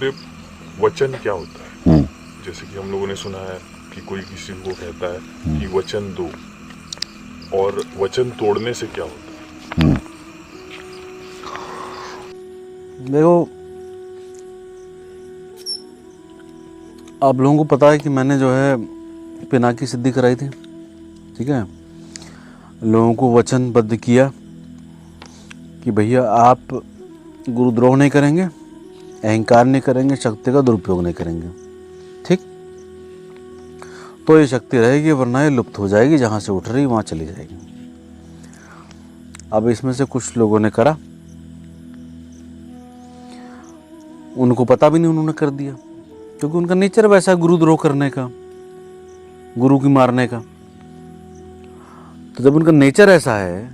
गुरुदेव, वचन क्या होता है? जैसे कि हम लोगों ने सुना है कि कोई किसी को कहता है कि वचन दो, और वचन तोड़ने से क्या होता है? देखो, आप लोगों को पता है कि मैंने जो है पिनाकी सिद्धि कराई थी, ठीक है। लोगों को वचनबद्ध किया कि भैया आप गुरुद्रोह नहीं करेंगे, अहंकार नहीं करेंगे, शक्ति का दुरुपयोग नहीं करेंगे, ठीक। तो ये शक्ति रहेगी, वरना ये लुप्त हो जाएगी, जहाँ से उठ रही वहाँ चली जाएगी। अब इसमें से कुछ लोगों ने करा, उनको पता भी नहीं, उन्होंने कर दिया, क्योंकि उनका नेचर वैसा है गुरुद्रोह करने का, गुरु की मारने का। तो जब उनका नेचर ऐसा है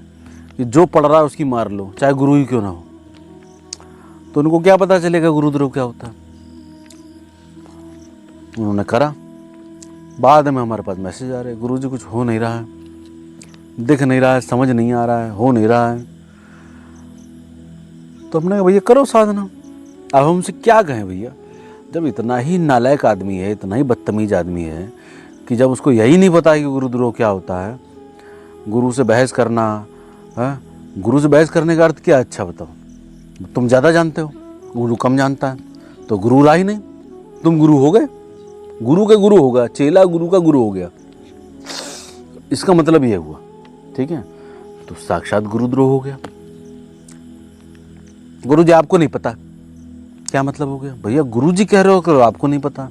कि जो पढ़ रहा है उसकी मार लो, चाहे गुरु ही क्यों ना हो, तो उनको क्या पता चलेगा गुरुद्रोह क्या होता है। उन्होंने करा, बाद में हमारे पास मैसेज आ रहे, गुरुजी कुछ हो नहीं रहा है, दिख नहीं रहा है, समझ नहीं आ रहा है, हो नहीं रहा है। तो हमने कहा भैया करो साधना। अब हमसे क्या कहें भैया, जब इतना ही नालायक आदमी है, इतना ही बदतमीज आदमी है कि जब उसको यही नहीं पता है कि गुरुद्रोह क्या होता है, गुरु से बहस करना है। गुरु से बहस करने का अर्थ क्या है? अच्छा बताओ, तुम ज़्यादा जानते हो, गुरु कम जानता है, तो गुरु रहा ही नहीं, तुम गुरु हो गए, गुरु के गुरु होगा, चेला गुरु का गुरु हो गया, इसका मतलब ये हुआ, ठीक है। तो साक्षात गुरुद्रोह हो गया। गुरु जी आपको नहीं पता, क्या मतलब हो गया? भैया गुरु जी कह रहे हो करो, आपको नहीं पता।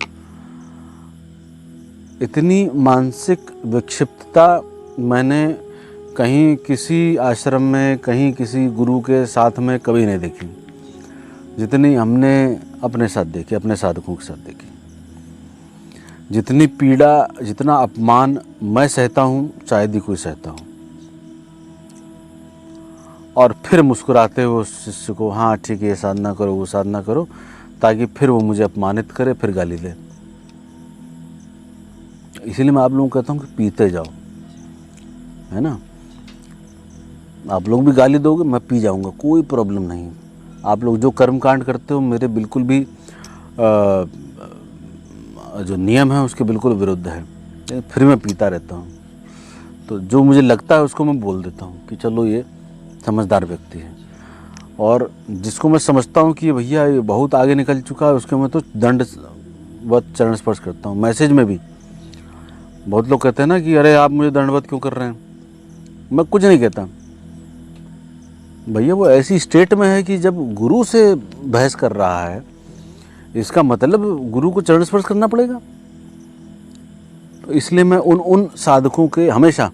इतनी मानसिक विक्षिप्तता मैंने कहीं किसी आश्रम में, कहीं किसी गुरु के साथ में कभी नहीं देखी, जितनी हमने अपने साथ देखी, अपने साधकों के साथ देखी। जितनी पीड़ा, जितना अपमान मैं सहता हूँ, शायद ही कोई सहता हूँ। और फिर मुस्कुराते हुए उस शिष्य को, हाँ ठीक है, ये साधना करो, वो साधना करो, ताकि फिर वो मुझे अपमानित करे, फिर गाली दे। इसीलिए मैं आप लोगों को कहता हूँ कि पीते जाओ, है ना। आप लोग भी गाली दोगे, मैं पी जाऊँगा, कोई प्रॉब्लम नहीं। आप लोग जो कर्म कांड करते हो मेरे बिल्कुल भी जो नियम है उसके बिल्कुल विरुद्ध है, फिर मैं पीता रहता हूँ। तो जो मुझे लगता है उसको मैं बोल देता हूँ कि चलो ये समझदार व्यक्ति है, और जिसको मैं समझता हूँ कि भैया ये बहुत आगे निकल चुका है, उसके मैं तो दंडवत चरण स्पर्श करता हूँ। मैसेज में भी बहुत लोग कहते हैं ना कि अरे आप मुझे दंडवत क्यों कर रहे हैं, मैं कुछ नहीं कहता भैया। वो ऐसी स्टेट में है कि जब गुरु से बहस कर रहा है, इसका मतलब गुरु को चरण स्पर्श करना पड़ेगा। तो इसलिए मैं उन साधकों के हमेशा,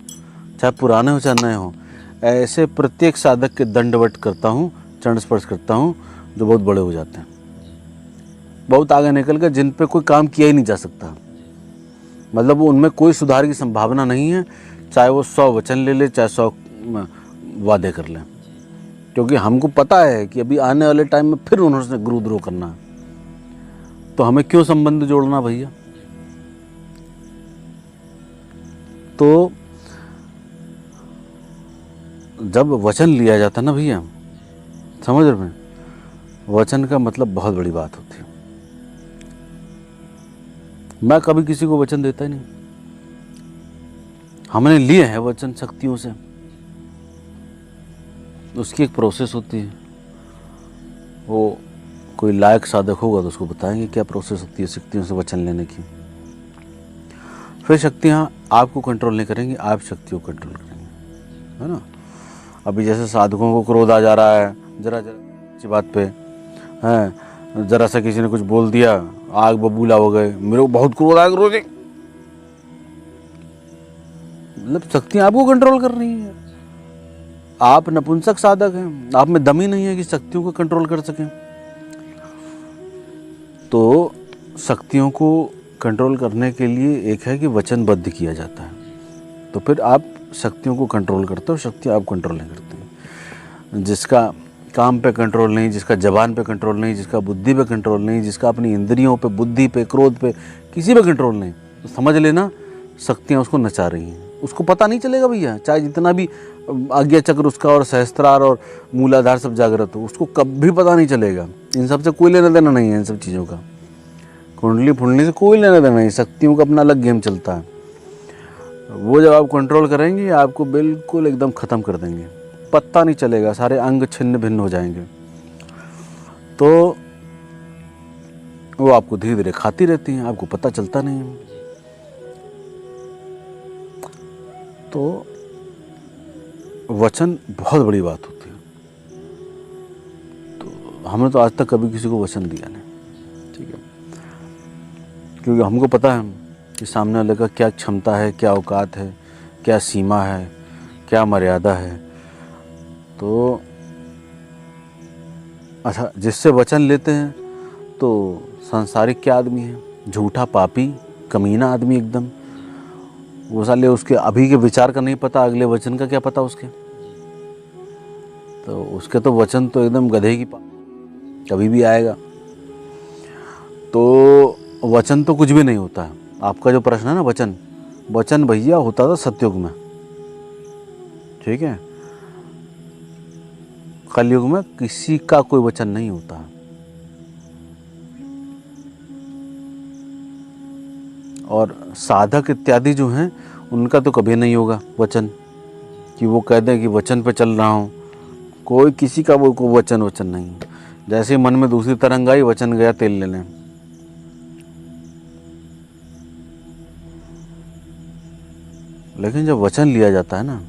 चाहे पुराने हो चाहे नए हो, ऐसे प्रत्येक साधक के दंडवत करता हूँ, चरण स्पर्श करता हूँ, जो बहुत बड़े हो जाते हैं, बहुत आगे निकल कर, जिन पे कोई काम किया ही नहीं जा सकता। मतलब वो उनमें कोई सुधार की संभावना नहीं है, चाहे वो 100 वचन ले ले, चाहे 100 वादे कर ले, क्योंकि हमको पता है कि अभी आने वाले टाइम में फिर उन्होंने गुरुद्रोह करना है। तो हमें क्यों संबंध जोड़ना भैया। तो जब वचन लिया जाता है ना भैया, समझ रहे हैं, वचन का मतलब बहुत बड़ी बात होती है। मैं कभी किसी को वचन देता ही नहीं, हमने लिए हैं वचन शक्तियों से, उसकी एक प्रोसेस होती है। वो कोई लायक साधक होगा तो उसको बताएंगे क्या प्रोसेस होती है शक्तियों से वचन लेने की। फिर शक्तियाँ आपको कंट्रोल नहीं करेंगी, आप शक्तियों को कंट्रोल करेंगे, है ना। अभी जैसे साधकों को क्रोध आ जा रहा है, जरा सी बात पे है, जरा सा किसी ने कुछ बोल दिया, आग बबूला हो गए, मेरे को बहुत क्रोध आया, क्रोध। मतलब शक्तियाँ आपको कंट्रोल कर रही है। आप नपुंसक साधक हैं, आप में दम ही नहीं है कि शक्तियों को कंट्रोल कर सकें। तो शक्तियों को कंट्रोल करने के लिए एक है कि वचनबद्ध किया जाता है, तो फिर आप शक्तियों को कंट्रोल करते हो, शक्तियाँ आप कंट्रोल नहीं करते। जिसका काम पे कंट्रोल नहीं, जिसका जबान पे कंट्रोल नहीं, जिसका बुद्धि पे कंट्रोल नहीं, जिसका अपनी इंद्रियों पे, बुद्धि पे, क्रोध पे, किसी पे कंट्रोल नहीं, तो समझ लेना शक्तियाँ उसको नचा रही हैं, उसको पता नहीं चलेगा भैया, चाहे जितना भी आज्ञा चक्र उसका और सहस्त्रार और मूलाधार सब जागृत हो, उसको कभी पता नहीं चलेगा। इन सब से कोई लेना देना नहीं है, इन सब चीज़ों का, कुंडली फुंडली से कोई लेना देना नहीं। शक्तियों का अपना अलग गेम चलता है। वो जब आप कंट्रोल करेंगे आपको बिल्कुल एकदम ख़त्म कर देंगे, पता नहीं चलेगा, सारे अंग छिन्न भिन्न हो जाएंगे। तो वो आपको धीरे धीरे खाती रहती हैं, आपको पता चलता नहीं है। तो वचन बहुत बड़ी बात होती है। तो हमने तो आज तक कभी किसी को वचन दिया नहीं, ठीक है, क्योंकि हमको पता है कि सामने वाले का क्या क्षमता है, क्या औकात है, क्या सीमा है, क्या मर्यादा है। तो अच्छा, जिससे वचन लेते हैं तो सांसारिक क्या आदमी है, झूठा पापी कमीना आदमी एकदम। वो साले उसके अभी के विचार का नहीं पता, अगले वचन का क्या पता उसके। तो उसके तो वचन तो एकदम गधे की कभी भी आएगा। तो वचन तो कुछ भी नहीं होता है। आपका जो प्रश्न है ना, वचन, वचन भैया होता था सतयुग में, ठीक है। कलयुग में किसी का कोई वचन नहीं होता। और साधक इत्यादि जो हैं उनका तो कभी नहीं होगा वचन, कि वो कह दें कि वचन पे चल रहा हूँ। कोई किसी का वो को वचन नहीं है। जैसे मन में दूसरी तरंग आई, वचन गया तेल लेने। लेकिन जब वचन लिया जाता है ना,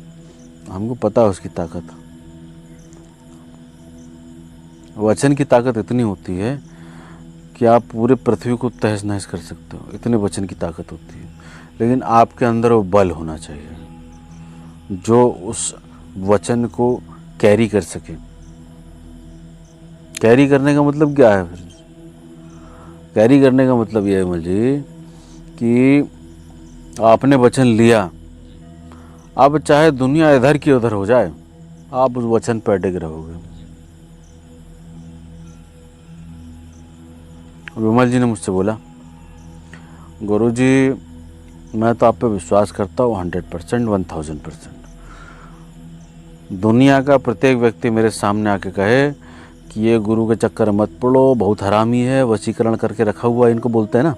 हमको पता है उसकी ताकत। वचन की ताकत इतनी होती है कि आप पूरे पृथ्वी को तहस नहस कर सकते हो, इतने वचन की ताकत होती है। लेकिन आपके अंदर वो बल होना चाहिए जो उस वचन को कैरी कर सके। कैरी करने का मतलब क्या है फिर? कैरी करने का मतलब यह है मुझे कि आपने वचन लिया, अब चाहे दुनिया इधर की उधर हो जाए, आप उस वचन पर अटके रहोगे। विमल जी ने मुझसे बोला, गुरुजी मैं तो आप पे विश्वास करता हूँ 100%, 1000%। दुनिया का प्रत्येक व्यक्ति मेरे सामने आके कहे कि ये गुरु के चक्कर मत पड़ो, बहुत हरामी है, वशीकरण करके रखा हुआ, इनको बोलते हैं ना,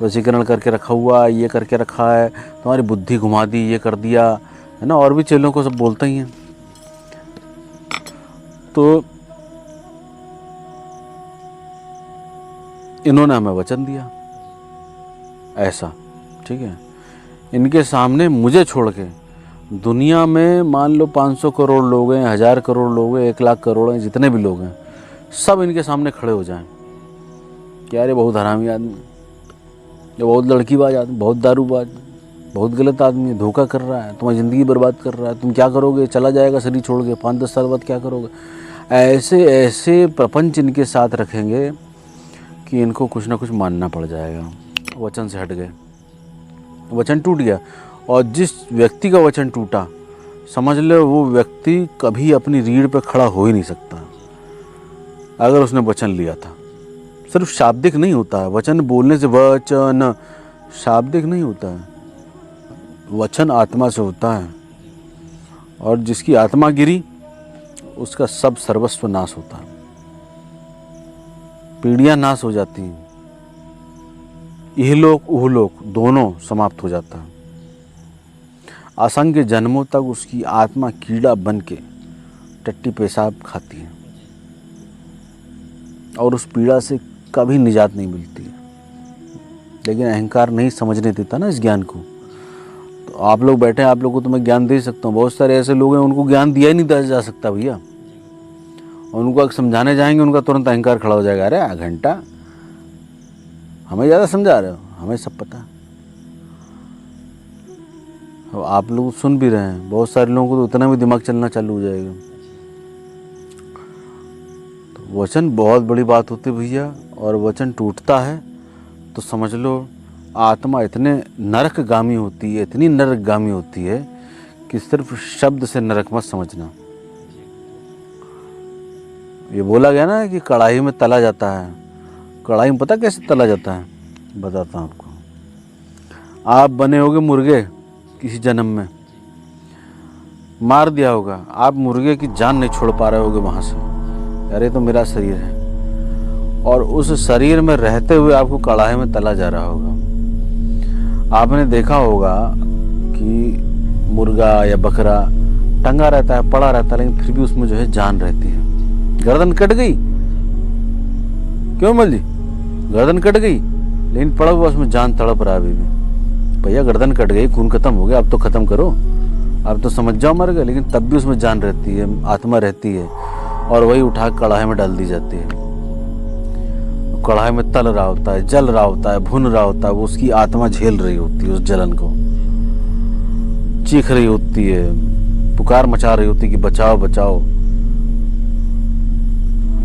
वशीकरण करके रखा हुआ, ये करके रखा है, तुम्हारी बुद्धि घुमा दी, ये कर दिया, है ना। और भी चेलों को सब बोलते ही हैं। तो इन्होंने हमें वचन दिया ऐसा, ठीक है। इनके सामने मुझे छोड़ के दुनिया में मान लो 500 करोड़ लोग हैं, 1000 करोड़ लोग हैं, 1 लाख करोड़ हैं, जितने भी लोग हैं, सब इनके सामने खड़े हो जाएं कि यार ये बहुत हरामी आदमी, ये बहुत लड़कीबाज आदमी, बहुत दारूबाज, बहुत गलत आदमी है, धोखा कर रहा है, तुम्हारी ज़िंदगी बर्बाद कर रहा है, तुम क्या करोगे, चला जाएगा शरीर छोड़ के, 5-10 साल बाद क्या करोगे। ऐसे ऐसे प्रपंच इनके साथ रखेंगे कि इनको कुछ ना कुछ मानना पड़ जाएगा। वचन से हट गए, वचन टूट गया। और जिस व्यक्ति का वचन टूटा, समझ लो वो व्यक्ति कभी अपनी रीढ़ पर खड़ा हो ही नहीं सकता अगर उसने वचन लिया था। सिर्फ शाब्दिक नहीं होता है वचन बोलने से, वचन शाब्दिक नहीं होता है, वचन आत्मा से होता है। और जिसकी आत्मा गिरी उसका सब सर्वस्व नाश होता है, पीढ़ियां नाश हो जाती हैं, इहलोक उहलोक दोनों समाप्त हो जाता है। असंख्य जन्मों तक उसकी आत्मा कीड़ा बन के टट्टी पेशाब खाती है और उस पीड़ा से कभी निजात नहीं मिलती है। लेकिन अहंकार नहीं समझने देता ना इस ज्ञान को। तो आप लोग बैठे हैं, आप लोगों को तो मैं ज्ञान दे सकता हूँ। बहुत सारे ऐसे लोग हैं उनको ज्ञान दिया ही नहीं जा सकता भैया। और उनको अगर समझाने जाएंगे उनका तुरंत अहंकार खड़ा हो जाएगा, अरे घंटा हमें ज़्यादा समझा रहे हो, हमें सब पता है। अब आप लोग सुन भी रहे हैं, बहुत सारे लोगों को तो उतना भी दिमाग चलना चालू हो जाएगा। तो वचन बहुत बड़ी बात होती है भैया। और वचन टूटता है तो समझ लो आत्मा इतने नरकगामी होती है, इतनी नरकगामी होती है कि सिर्फ शब्द से नरक मत समझना। ये बोला गया ना कि कढ़ाई में तला जाता है। कढ़ाई में पता कैसे तला जाता है, बताता हूँ आपको। आप बने होगे मुर्गे, किसी जन्म में मार दिया होगा, आप मुर्गे की जान नहीं छोड़ पा रहे होगे वहाँ से, अरे तो मेरा शरीर है, और उस शरीर में रहते हुए आपको कढ़ाई में तला जा रहा होगा। आपने देखा होगा कि मुर्गा या बकरा टंगा रहता है, पड़ा रहता है, लेकिन फिर भी उसमें जो है जान रहती है। गर्दन कट गई, क्यों मल जी, गर्दन कट गई, लेकिन पड़ा हुआ उसमें जान तड़प रहा है अभी भी। भैया गर्दन कट गई, खून खत्म हो गया, अब तो खत्म करो, अब तो समझ जाओ मर गए, लेकिन तब भी उसमें जान रहती है, आत्मा रहती है, और वही उठा कढ़ाई में डाल दी जाती है। कढ़ाई में तल रहा होता है, जल रहा होता है, भुन रहा होता है, वो उसकी आत्मा झेल रही होती है, उस जलन को चीख रही होती है, पुकार मचा रही होती है कि बचाओ बचाओ।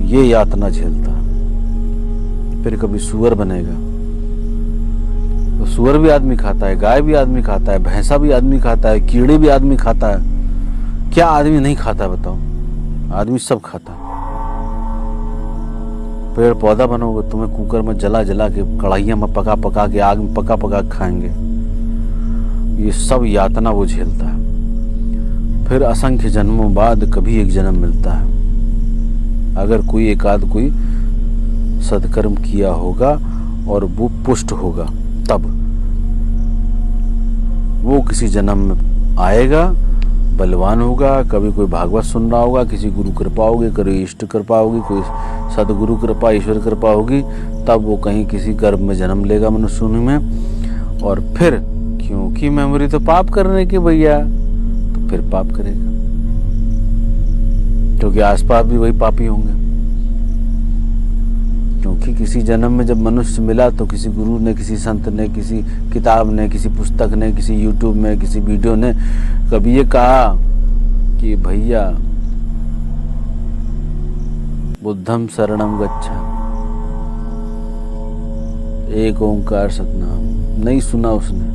ये यातना झेलता है। फिर कभी सुअर बनेगा, तो सुअर भी आदमी खाता है, गाय भी आदमी खाता है, भैंसा भी आदमी खाता है, कीड़े भी आदमी खाता है। क्या आदमी नहीं खाता बताओ? आदमी सब खाता है। पेड़ पौधा बनोगे, तुम्हें कुकर में जला जला के, कढ़ाइयाँ में पका पका के, आग में पका पका के खाएंगे। ये सब यातना वो झेलता है। फिर असंख्य जन्मों बाद कभी एक जन्म मिलता है। अगर कोई एकाध कोई सत्कर्म किया होगा और वो पुष्ट होगा, तब वो किसी जन्म में आएगा, बलवान होगा, कभी कोई भागवत सुन रहा होगा, किसी गुरु कृपा होगी, कभी इष्ट कृपा होगी, कोई सदगुरु कृपा, ईश्वर कृपा होगी, तब वो कहीं किसी गर्भ में जन्म लेगा मनुष्य योनि में। और फिर क्योंकि मेमोरी तो पाप करने की भैया, तो फिर पाप करेगा, क्योंकि आसपास भी वही पापी होंगे। क्योंकि किसी जन्म में जब मनुष्य मिला तो किसी गुरु ने, किसी संत ने, किसी किताब ने, किसी पुस्तक ने, किसी यूट्यूब में, किसी वीडियो ने कभी ये कहा कि भैया बुद्धम शरणम गच्छा, एक ओंकार सतनाम, नहीं सुना उसने।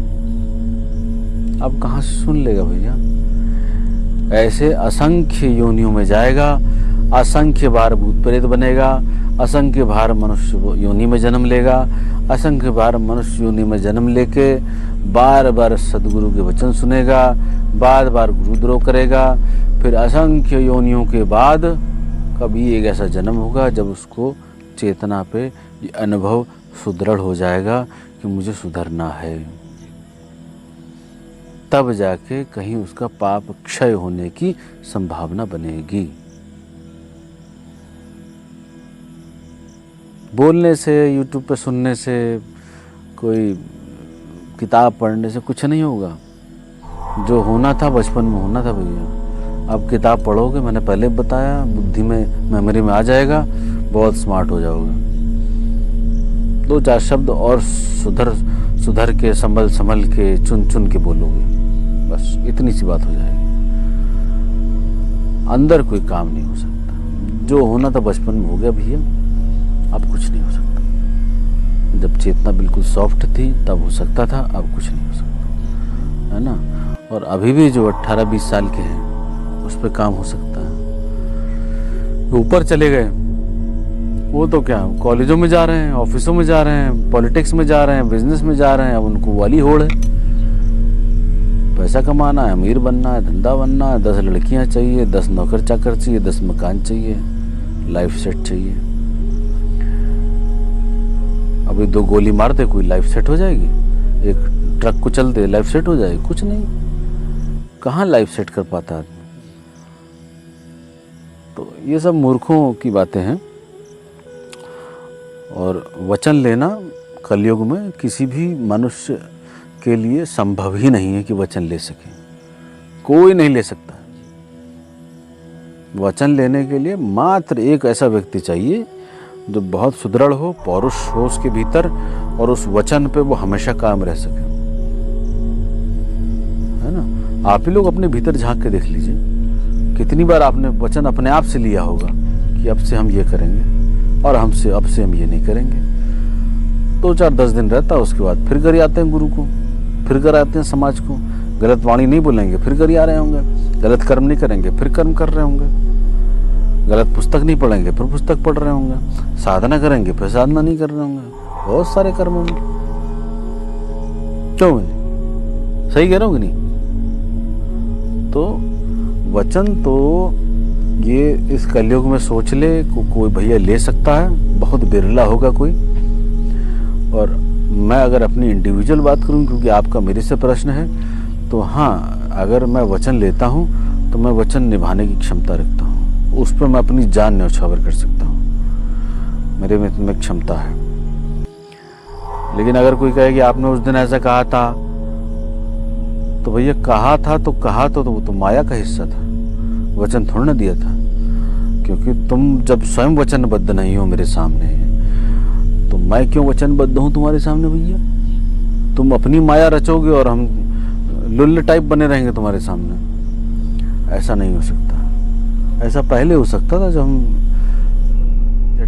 अब कहाँ से सुन लेगा भैया? ऐसे असंख्य योनियों में जाएगा, असंख्य बार भूत प्रेत बनेगा, असंख्य बार मनुष्य योनि में जन्म लेगा, असंख्य बार मनुष्य योनि में जन्म लेके बार बार सदगुरु के वचन सुनेगा, बार बार गुरुद्रोह करेगा। फिर असंख्य योनियों के बाद कभी एक ऐसा जन्म होगा जब उसको चेतना पे ये अनुभव सुदृढ़ हो जाएगा कि मुझे सुधरना है। तब जाके कहीं उसका पाप क्षय होने की संभावना बनेगी। बोलने से, यूट्यूब पे सुनने से, कोई किताब पढ़ने से कुछ नहीं होगा। जो होना था बचपन में होना था भैया। अब किताब पढ़ोगे, मैंने पहले बताया, बुद्धि में, मेमोरी में आ जाएगा, बहुत स्मार्ट हो जाओगे। 2-4 शब्द और सुधर के, संभल के, चुन के बोलोगे, बस इतनी सी बात हो जाएगी। अंदर कोई काम नहीं हो सकता। जो होना था बचपन में हो गया भैया, अब कुछ नहीं हो सकता। जब चेतना बिल्कुल सॉफ्ट थी तब हो सकता था, अब कुछ नहीं हो सकता, है ना। और अभी भी जो 18-20 साल के हैं उस पर काम हो सकता है। ऊपर चले गए वो तो क्या, कॉलेजों में जा रहे हैं, ऑफिसों में जा रहे हैं, पॉलिटिक्स में जा रहे हैं, बिजनेस में जा रहे हैं। अब उनको वाली होड़ है, पैसा कमाना है, अमीर बनना है, धंधा बनना है, 10 लड़कियां चाहिए, 10 नौकर चाकर चाहिए, 10 मकान चाहिए, लाइफ सेट चाहिए। अभी 2 गोली मार दे, कोई लाइफ सेट हो जाएगी? एक ट्रक को चल दे, लाइफ सेट हो जाएगी? कुछ नहीं। कहाँ लाइफ सेट कर पाता आदमी? तो ये सब मूर्खों की बातें हैं। और वचन लेना कलयुग में किसी भी मनुष्य के लिए संभव ही नहीं है कि वचन ले सके। कोई नहीं ले सकता। वचन लेने के लिए मात्र एक ऐसा व्यक्ति चाहिए जो बहुत सुदृढ़ हो, पौरुष हो उसके भीतर, और उस वचन पे वो हमेशा कायम रह सके, है ना। आप ही लोग अपने भीतर झांक के देख लीजिए, कितनी बार आपने वचन अपने आप से लिया होगा कि अब से हम ये करेंगे और अब से हम ये नहीं करेंगे। 2-4-10 दिन रहता है, उसके बाद फिर घर आते हैं गुरु को, फिर घर आते हैं समाज को। गलत वाणी नहीं बोलेंगे, फिर घर आ रहे होंगे। गलत कर्म नहीं करेंगे, फिर कर्म कर रहे होंगे। गलत पुस्तक नहीं पढ़ेंगे, फिर पुस्तक पढ़ रहे होंगे। साधना करेंगे, फिर साधना नहीं कर रहे होंगे। बहुत सारे कर्म होंगे। क्यों? सही कह रहा हूँ कि नहीं? तो वचन तो ये इस कलयुग में सोच ले कोई भैया ले सकता है, बहुत बिरला होगा कोई। और मैं अगर अपनी इंडिविजुअल बात करूं, क्योंकि आपका मेरे से प्रश्न है, तो हाँ, अगर मैं वचन लेता हूं तो मैं वचन निभाने की क्षमता रखता हूं, उस पर मैं अपनी जान न्यौछावर कर सकता हूं, मेरे में क्षमता है। लेकिन अगर कोई कहे कि आपने उस दिन ऐसा कहा था, तो भैया कहा तो वो तो माया का हिस्सा था, वचन थोड़ा ना दिया था। क्योंकि तुम जब स्वयं वचनबद्ध नहीं हो मेरे सामने, तो मैं क्यों वचनबद्ध हूं तुम्हारे सामने भैया? तुम अपनी माया रचोगे और हम लुल्ल टाइप बने रहेंगे तुम्हारे सामने। ऐसा नहीं हो सकता। ऐसा पहले हो सकता था जब हम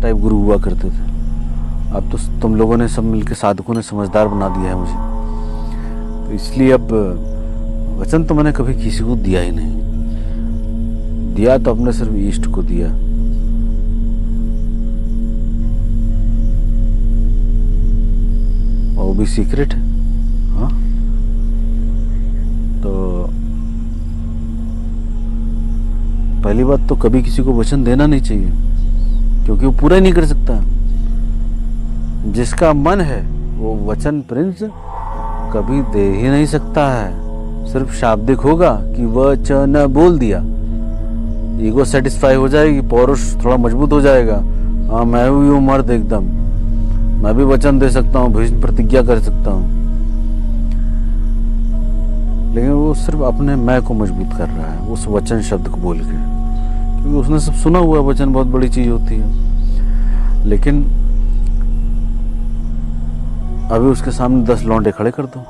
टाइप गुरु हुआ करते थे। अब तो तुम लोगों ने सब मिलके, साधकों ने समझदार बना दिया है मुझे, तो इसलिए अब वचन तो मैंने कभी किसी को दिया ही नहीं। दिया तो अपने सिर्फ ईष्ट को दिया। और वो भी सीक्रेट है। हाँ, तो पहली बात तो कभी किसी को वचन देना नहीं चाहिए, क्योंकि वो पूरा ही नहीं कर सकता। जिसका मन है वो वचन प्रिंस कभी दे ही नहीं सकता है। सिर्फ शाब्दिक होगा कि वचन बोल दिया, ईगो सेटिस्फाई हो जाएगी, पौरुष थोड़ा मजबूत हो जाएगा। हाँ, मैं भी हूँ मर्द एकदम, मैं भी वचन दे सकता हूँ, भीष्म प्रतिज्ञा कर सकता हूँ। लेकिन वो सिर्फ अपने मैं को मजबूत कर रहा है उस वचन शब्द को बोल के, क्योंकि उसने सब सुना हुआ। वचन बहुत बड़ी चीज होती है। लेकिन अभी उसके सामने 10 लौंडे खड़े कर दो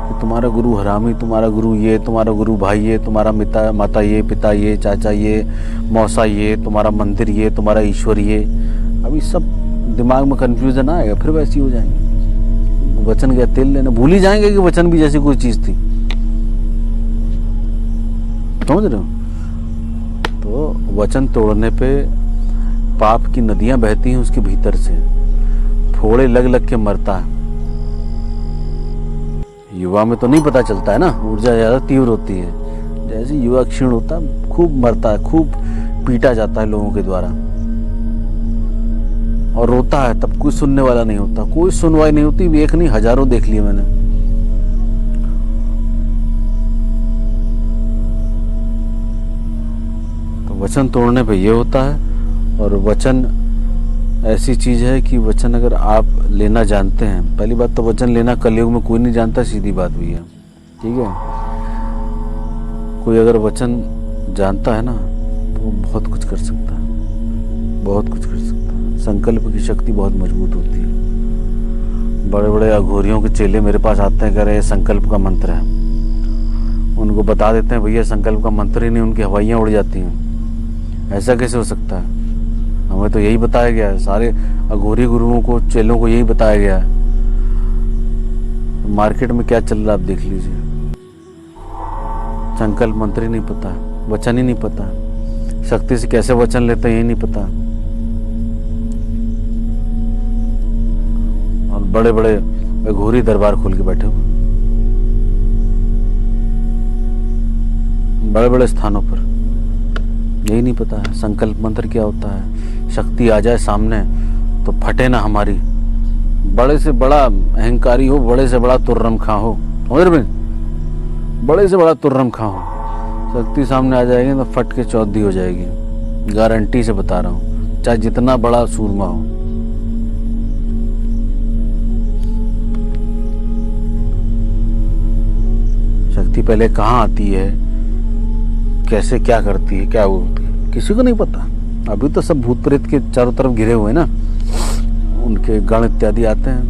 कि तुम्हारा गुरु हरामी, तुम्हारा गुरु ये, तुम्हारा गुरु भाई ये, तुम्हारा माता ये, पिता ये, चाचा ये, मौसा ये, तुम्हारा मंदिर ये, तुम्हारा ईश्वर ये। अभी सब दिमाग में कंफ्यूजन आएगा, फिर वैसी हो जाएंगे। वचन गया तेल लेने, भूल ही जाएंगे कि वचन भी जैसी कोई चीज थी। समझ रहे हो? तो वचन तोड़ने पे पाप की नदियां बहती हैं उसके भीतर से, फोड़े लग लग के मरता है। युवा में तो नहीं पता चलता है ना, ऊर्जा ज्यादा तीव्र होती है। जैसे युवा क्षीण होता है, खूब मरता है, खूब पीटा जाता है लोगों के द्वारा, और रोता है, तब कोई सुनने वाला नहीं होता, कोई सुनवाई नहीं होती। एक नहीं, हजारों देख लिए मैंने। तो वचन तोड़ने पे ये होता है। और वचन ऐसी चीज है कि वचन अगर आप लेना जानते हैं, पहली बात तो वचन लेना कलयुग में कोई नहीं जानता, सीधी बात भी है, ठीक है। कोई अगर वचन जानता है ना, तो वो बहुत कुछ कर सकता है, बहुत कुछ कर सकता है। संकल्प की शक्ति बहुत मजबूत होती है। बड़े बड़े अघोरियों के चेले मेरे पास आते हैं, कह रहे हैं संकल्प का मंत्र है। उनको बता देते हैं भैया संकल्प का मंत्र ही नहीं, उनकी हवाइयाँ उड़ जाती हैं। ऐसा कैसे हो सकता है? हमें तो यही बताया गया है, सारे अघोरी गुरुओं को, चेलों को यही बताया गया है। मार्केट में क्या चल रहा है आप देख लीजिए। संकल्प मंत्र ही नहीं पता, वचन ही नहीं पता, शक्ति से कैसे वचन लेते हैं ये नहीं पता। और बड़े बड़े अघोरी दरबार खोल के बैठे हुए बड़े बड़े स्थानों पर, यही नहीं पता है संकल्प मंत्र क्या होता है। शक्ति आ जाए सामने तो फटे ना हमारी। बड़े से बड़ा अहंकारी हो, बड़े से बड़ा तुर्रम खां हो, बड़े से बड़ा तुर्रम खां हो, शक्ति सामने आ जाएगी तो फट के चौधी हो जाएगी। गारंटी से बता रहा हूँ, चाहे जितना बड़ा सूरमा हो। शक्ति पहले कहाँ आती है, कैसे क्या करती है, क्या होती है, किसी को नहीं पता। अभी तो सब भूत प्रेत के चारों तरफ घिरे हुए ना, उनके गण इत्यादि आते हैं,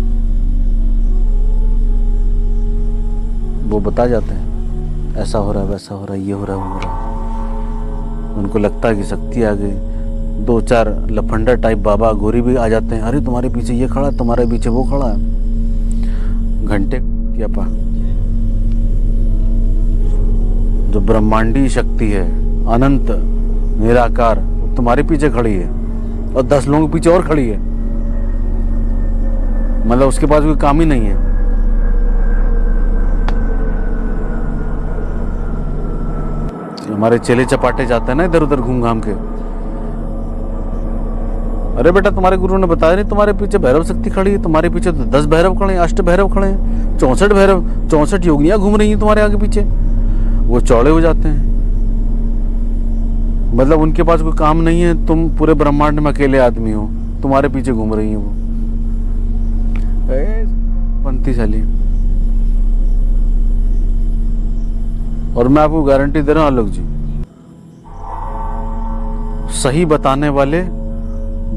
वो बता जाते हैं ऐसा हो रहा है, वैसा हो रहा है, ये हो रहा है, वो हो रहा है। उनको लगता है कि शक्ति आ गई। 2-4 लफंडर टाइप बाबा गोरी भी आ जाते हैं, अरे तुम्हारे पीछे ये खड़ा है, तुम्हारे पीछे वो खड़ा है। घंटे क्या पा, जो ब्रह्मांडी शक्ति है, अनंत निराकार, तुम्हारे पीछे खड़ी है और 10 लोगों के पीछे और खड़ी है। मतलब उसके पास कोई काम ही नहीं है। हमारे चेले चपाटे जाते हैं ना इधर उधर घूम घाम के, अरे बेटा तुम्हारे गुरु ने बताया नहीं तुम्हारे पीछे भैरव शक्ति खड़ी है, तुम्हारे पीछे तो 10 भैरव खड़े हैं, 8 भैरव खड़े हैं, 64 भैरव, 64 योगिनियां घूम रही हैं तुम्हारे आगे पीछे। वो चौड़े हो जाते हैं, मतलब उनके पास कोई काम नहीं है, तुम पूरे ब्रह्मांड में अकेले आदमी हो, तुम्हारे पीछे घूम रही हैं वो पंथी साली। और मैं आपको गारंटी दे रहा हूं आलोक जी, सही बताने वाले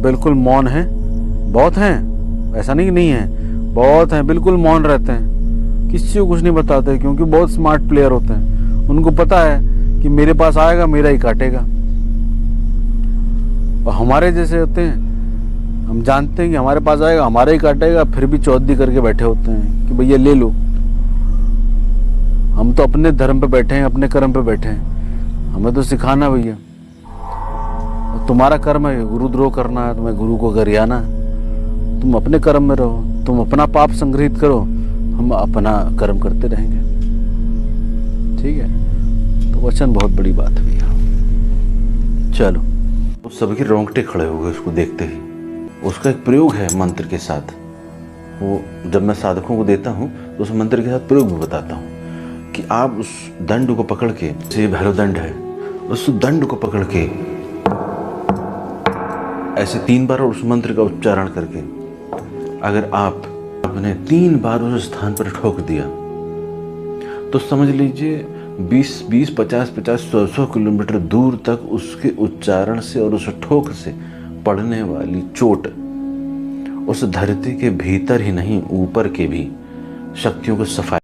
बिल्कुल मौन हैं, बहुत हैं, ऐसा नहीं कि नहीं है, बहुत हैं, बिल्कुल मौन रहते हैं, किसी को कुछ नहीं बताते, क्योंकि बहुत स्मार्ट प्लेयर होते हैं, उनको पता है कि मेरे पास आएगा मेरा ही काटेगा। और हमारे जैसे होते हैं, हम जानते हैं कि हमारे पास आएगा हमारा ही काटेगा, फिर भी चौधरी करके बैठे होते हैं कि भैया ले लो। हम तो अपने धर्म पे बैठे हैं, अपने कर्म पे बैठे हैं, हमें तो सिखाना भैया। तुम्हारा कर्म है गुरुद्रोह करना है, तुम्हें गुरु को गरियाना, तुम अपने कर्म में रहो, तुम अपना पाप संग्रहित करो, हम अपना कर्म करते रहेंगे, ठीक है। तो वचन बहुत बड़ी बात है भैया। चलो, तो सबके रोंगटे खड़े हो गए उसको देखते ही। उसका एक प्रयोग है मंत्र के साथ, वो जब मैं साधकों को देता हूँ तो उस मंत्र के साथ प्रयोग भी बताता हूँ कि आप उस दंड को पकड़ के, जैसे भैरव दंड है, उस दंड को पकड़ के ऐसे 3 बार और उस मंत्र का उच्चारण करके अगर आपने 3 बार उस स्थान पर ठोक दिया तो समझ लीजिए 20, 50, 100 किलोमीटर दूर तक उसके उच्चारण से और उस ठोक से पड़ने वाली चोट उस धरती के भीतर ही नहीं ऊपर के भी शक्तियों को सफाया